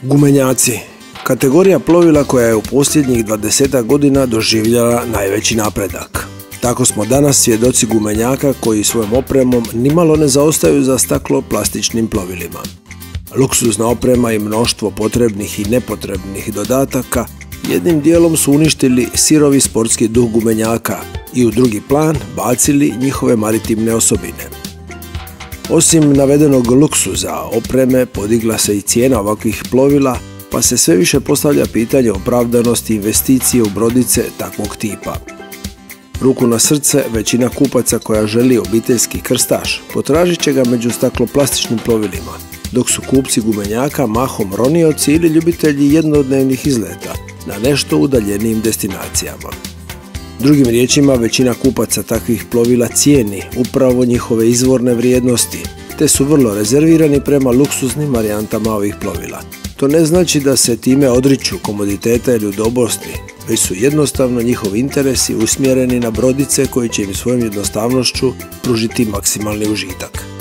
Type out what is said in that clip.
Gumenjaci, kategorija plovila koja je u posljednjih 20 godina doživjela najveći napredak. Tako smo danas svjedoci gumenjaka koji svojom opremom nimalo ne zaostaju za staklo-plastičnim plovilima. Luksuzna oprema i mnoštvo potrebnih i nepotrebnih dodataka jednim dijelom su uništili sirovi sportski duh gumenjaka i u drugi plan bacili njihove maritimne osobine. Osim navedenog luksuza opreme, podigla se i cijena ovakvih plovila, pa se sve više postavlja pitanje opravdanosti investicije u brodice takvog tipa. Ruku na srce, većina kupaca koja želi obiteljski krstaš potražit će ga među stakloplastičnim plovilima, dok su kupci gumenjaka mahom ronioci ili ljubitelji jednodnevnih izleta na nešto udaljenijim destinacijama. Drugim riječima, većina kupaca takvih plovila cijeni upravo njihove izvorne vrijednosti, te su vrlo rezervirani prema luksuznim varijantama ovih plovila. To ne znači da se time odriču komoditeta ili udobnosti, već su jednostavno njihovi interesi usmjereni na brodice koji će im svojom jednostavnošću pružiti maksimalni užitak.